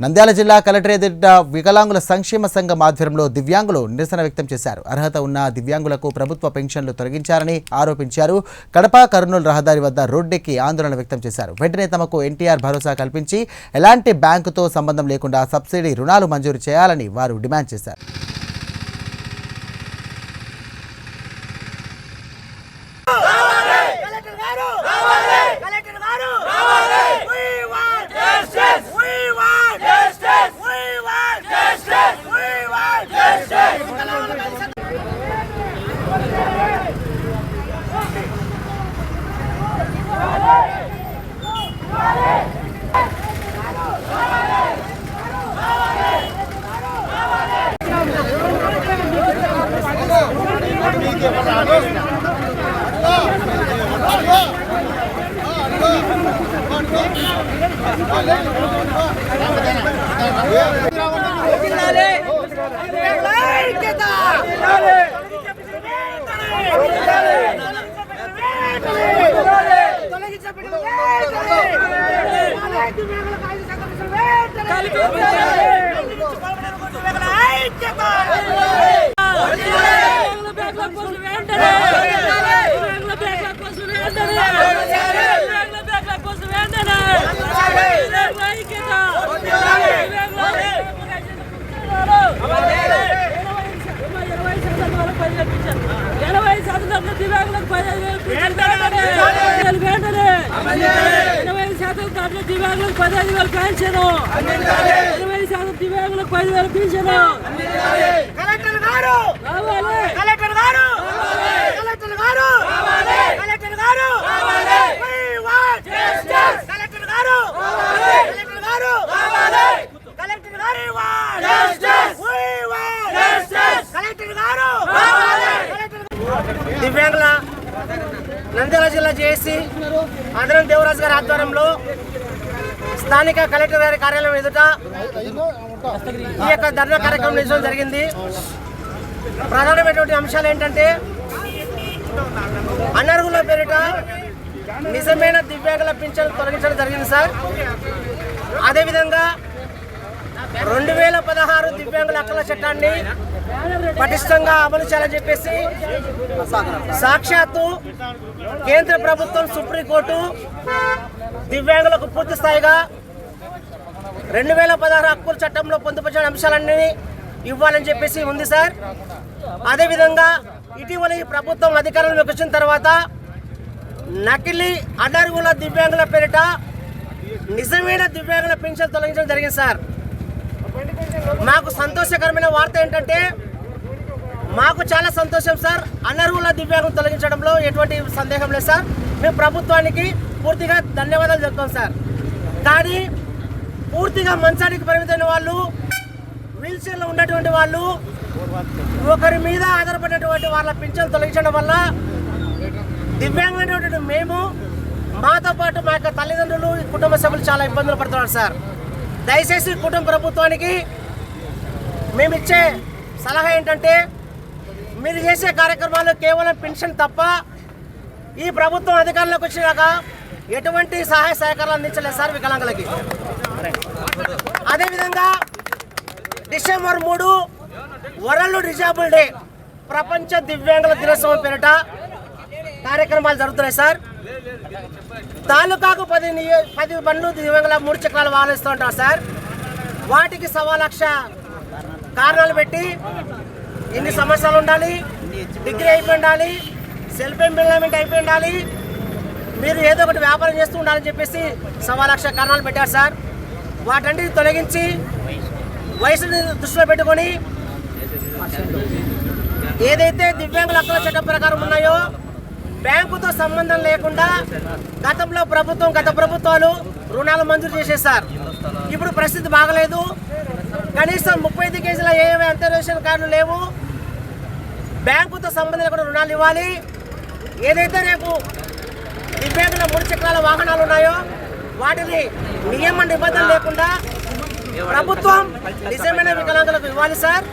నంద్యాల జిల్లా కలెక్టరేట్ ఎదుట వికలాంగుల సంక్షేమ సంఘం ఆధ్వర్యంలో దివ్యాంగులు నిరసన వ్యక్తం చేశారు. అర్హత ఉన్న దివ్యాంగులకు ప్రభుత్వ పెన్షన్లు తొలగించారని ఆరోపించారు. కడప కర్నూలు రహదారి వద్ద రోడ్డెక్కి ఆందోళన వ్యక్తం చేశారు. వెంటనే తమకు ఎన్టీఆర్ భరోసా కల్పించి ఎలాంటి బ్యాంకుతో సంబంధం లేకుండా సబ్సిడీ రుణాలు మంజూరు చేయాలని వారు డిమాండ్ చేశారు. దివ్యాంగుల నంద్యాల జిల్లా జేఏసీ ఆంధ్రం దేవరాజు గారి ఆధ్వర్యంలో స్థానిక కలెక్టర్ గారి కార్యాలయం ఎదుట ఈ యొక్క ధర్నా కార్యక్రమం నిర్వహించడం జరిగింది. ప్రధానమైనటువంటి అంశాలు ఏంటంటే అనర్హుల పేరిట నిజమైన దివ్యాంగుల పింఛను తొలగించడం జరిగింది సార్. అదేవిధంగా 2016 దివ్యాంగుల హక్కుల చట్టాన్ని పటిష్టంగా అమలు చేయాలని చెప్పేసి సాక్షాత్తు కేంద్ర ప్రభుత్వం సుప్రీంకోర్టు దివ్యాంగులకు పూర్తి స్థాయిగా 2016 హక్కుల చట్టంలో పొందుపరిచిన అంశాలన్నీ ఇవ్వాలని చెప్పేసి ఉంది సార్. అదేవిధంగా ఇటీవల ఈ ప్రభుత్వం అధికారంలోకి వచ్చిన తర్వాత నకిలీ అనర్హుల దివ్యాంగుల పేరిట నిజమైన దివ్యాంగుల పెన్షన్ తొలగించడం జరిగింది సార్. మాకు సంతోషకరమైన వార్త ఏంటంటే మాకు చాలా సంతోషం సార్. అనర్హుల దివ్యాంగులు తొలగించడంలో ఎటువంటి సందేహం లేదు సార్. మేము ప్రభుత్వానికి పూర్తిగా ధన్యవాదాలు చెప్తాం సార్. కానీ పూర్తిగా మంచానికి పరిమితమైన వాళ్ళు, వీల్ చైర్లో ఉన్నటువంటి వాళ్ళు, ఒకరి మీద ఆధారపడినటువంటి వాళ్ళ పింఛన్ తొలగించడం వల్ల దివ్యాంగమైనటువంటి మేము, మాతో పాటు మా యొక్క తల్లిదండ్రులు, కుటుంబ సభ్యులు చాలా ఇబ్బందులు పడుతున్నారు సార్. దయచేసి కుటుంబ ప్రభుత్వానికి మేము ఇచ్చే సలహా ఏంటంటే మీరు చేసే కార్యక్రమాలు కేవలం పెన్షన్ తప్ప ఈ ప్రభుత్వం అధికారంలోకి వచ్చినాక ఎటువంటి సహాయ సహకారాలు అందించలేదు సార్ వికలాంగులకి. అదేవిధంగా డిసెంబర్ 3 వరల్డ్ డిజేబుల్ డే, ప్రపంచ దివ్యాంగుల దినోత్సవం పేరిట కార్యక్రమాలు జరుగుతున్నాయి సార్. తాలూకాకు 10 బండ్లు దివ్యాంగుల 3 చక్రాలు వాహనిస్తూ ఉంటారు సార్. వాటికి 1,00,000 కారణాలు పెట్టి ఇన్ని సంవత్సరాలు ఉండాలి, డిగ్రీ అయిపోయి ఉండాలి, సెల్ఫ్ ఎంప్లాయ్మెంట్ అయిపోయి ఉండాలి, మీరు ఏదో ఒకటి వ్యాపారం చేస్తూ ఉండాలని చెప్పేసి 1,00,000 కారణాలు పెట్టారు సార్. వాటన్నిటిని తొలగించి వయసుని దృష్టిలో పెట్టుకొని ఏదైతే దివ్యాంగుల హక్కుల చట్టం ప్రకారం ఉన్నాయో బ్యాంకుతో సంబంధం లేకుండా గతంలో గత ప్రభుత్వాలు రుణాలు మంజూరు చేసేసారు. ఇప్పుడు పరిస్థితి బాగలేదు. కనీసం 35 కేజీల ఏవే అంతర్వేషన్ కార్డులు లేవు. బ్యాంకుతో సంబంధం లేకుండా రుణాలు ఇవ్వాలి. ఏదైతే రేపు దివ్యాంగుల 3 చక్రాల వాహనాలు ఉన్నాయో వాటిని నియమ నిబంధనలు లేకుండా ప్రభుత్వం నిజమైన వికలాంగులకు ఇవ్వాలి సార్.